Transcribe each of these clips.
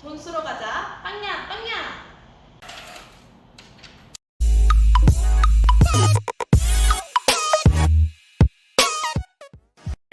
돈 쓰러 가자. 빵야, 빵야.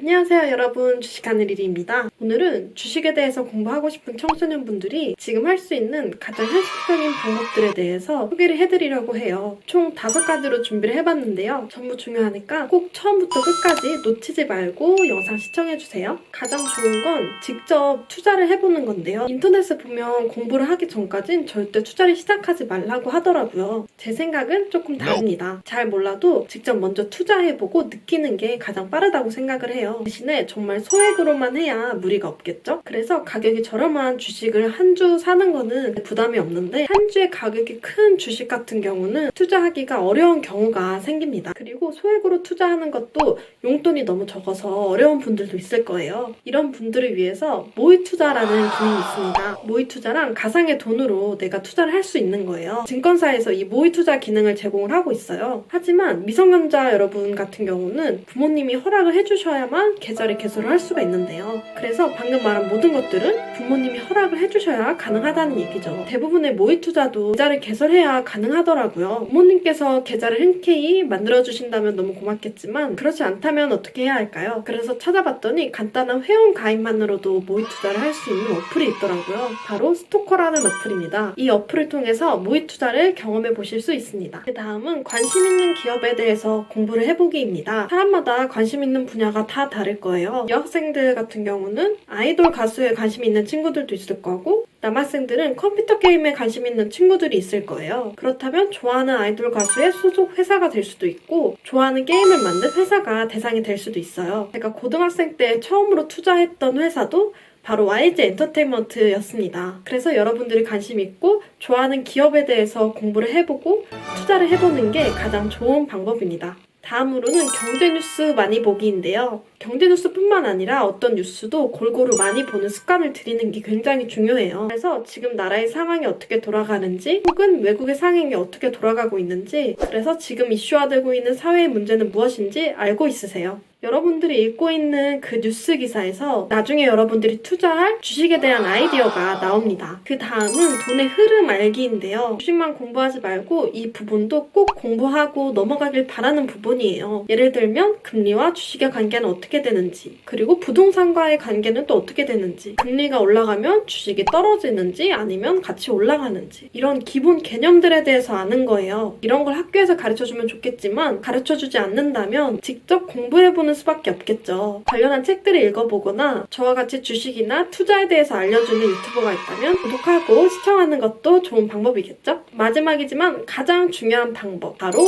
안녕하세요 여러분, 주식하는 리리입니다. 오늘은 주식에 대해서 공부하고 싶은 청소년분들이 지금 할 수 있는 가장 현실적인 방법들에 대해서 소개를 해드리려고 해요. 총 5가지로 준비를 해봤는데요. 전부 중요하니까 꼭 처음부터 끝까지 놓치지 말고 영상 시청해주세요. 가장 좋은 건 직접 투자를 해보는 건데요. 인터넷에 보면 공부를 하기 전까진 절대 투자를 시작하지 말라고 하더라고요. 제 생각은 조금 다릅니다. 잘 몰라도 직접 먼저 투자해보고 느끼는 게 가장 빠르다고 생각을 해요. 대신에 정말 소액으로만 해야 무리가 없겠죠? 그래서 가격이 저렴한 주식을 한 주 사는 거는 부담이 없는데 한 주에 가격이 큰 주식 같은 경우는 투자하기가 어려운 경우가 생깁니다. 그리고 소액으로 투자하는 것도 용돈이 너무 적어서 어려운 분들도 있을 거예요. 이런 분들을 위해서 모의 투자라는 기능이 있습니다. 모의 투자랑 가상의 돈으로 내가 투자를 할 수 있는 거예요. 증권사에서 이 모의 투자 기능을 제공을 하고 있어요. 하지만 미성년자 여러분 같은 경우는 부모님이 허락을 해주셔야만 계좌를 개설을 할 수가 있는데요. 그래서 방금 말한 모든 것들은 부모님이 허락을 해주셔야 가능하다는 얘기죠. 대부분의 모의 투자도 계좌를 개설해야 가능하더라고요. 부모님께서 계좌를 흔쾌히 만들어주신다면 너무 고맙겠지만 그렇지 않다면 어떻게 해야 할까요? 그래서 찾아봤더니 간단한 회원 가입만으로도 모의 투자를 할 수 있는 어플이 있더라고요. 바로 스토커라는 어플입니다. 이 어플을 통해서 모의 투자를 경험해 보실 수 있습니다. 그 다음은 관심 있는 기업에 대해서 공부를 해보기입니다. 사람마다 관심 있는 분야가 다 다를 거예요. 여학생들 같은 경우는 아이돌 가수에 관심 있는 친구들도 있을 거고 남학생들은 컴퓨터 게임에 관심 있는 친구들이 있을 거예요. 그렇다면 좋아하는 아이돌 가수의 소속 회사가 될 수도 있고 좋아하는 게임을 만든 회사가 대상이 될 수도 있어요. 제가 고등학생 때 처음으로 투자했던 회사도 바로 YG 엔터테인먼트였습니다. 그래서 여러분들이 관심 있고 좋아하는 기업에 대해서 공부를 해보고 투자를 해보는 게 가장 좋은 방법입니다. 다음으로는 경제뉴스 많이 보기인데요. 경제뉴스뿐만 아니라 어떤 뉴스도 골고루 많이 보는 습관을 들이는 게 굉장히 중요해요. 그래서 지금 나라의 상황이 어떻게 돌아가는지 혹은 외국의 상황이 어떻게 돌아가고 있는지 그래서 지금 이슈화되고 있는 사회의 문제는 무엇인지 알고 있으세요. 여러분들이 읽고 있는 그 뉴스 기사에서 나중에 여러분들이 투자할 주식에 대한 아이디어가 나옵니다. 그 다음은 돈의 흐름 알기인데요. 주식만 공부하지 말고 이 부분도 꼭 공부하고 넘어가길 바라는 부분이에요. 예를 들면 금리와 주식의 관계는 어떻게 되는지 그리고 부동산과의 관계는 또 어떻게 되는지 금리가 올라가면 주식이 떨어지는지 아니면 같이 올라가는지 이런 기본 개념들에 대해서 아는 거예요. 이런 걸 학교에서 가르쳐주면 좋겠지만 가르쳐주지 않는다면 직접 공부해보는 수밖에 없겠죠. 관련한 책들을 읽어보거나 저와 같이 주식이나 투자에 대해서 알려주는 유튜버가 있다면 구독하고 시청하는 것도 좋은 방법이겠죠? 마지막이지만 가장 중요한 방법 바로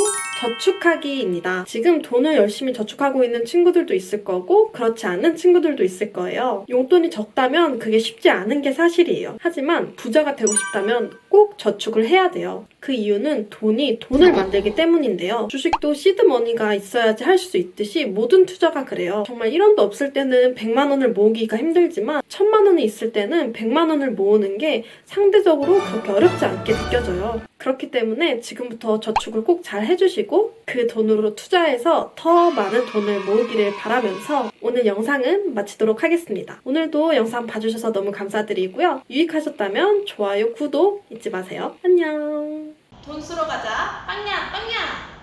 저축하기입니다. 지금 돈을 열심히 저축하고 있는 친구들도 있을 거고 그렇지 않은 친구들도 있을 거예요. 용돈이 적다면 그게 쉽지 않은 게 사실이에요. 하지만 부자가 되고 싶다면 꼭 저축을 해야 돼요. 그 이유는 돈이 돈을 만들기 때문인데요. 주식도 시드머니가 있어야지 할 수 있듯이 모든 투자가 그래요. 정말 1원도 없을 때는 100만 원을 모으기가 힘들지만 1000만 원이 있을 때는 100만 원을 모으는 게 상대적으로 그렇게 어렵지 않게 느껴져요. 그렇기 때문에 지금부터 저축을 꼭 잘 해주시고 그 돈으로 투자해서 더 많은 돈을 모으기를 바라면서 오늘 영상은 마치도록 하겠습니다. 오늘도 영상 봐주셔서 너무 감사드리고요. 유익하셨다면 좋아요, 구독 잊지 마세요. 안녕. 돈 쓰러 가자. 빵야, 빵야.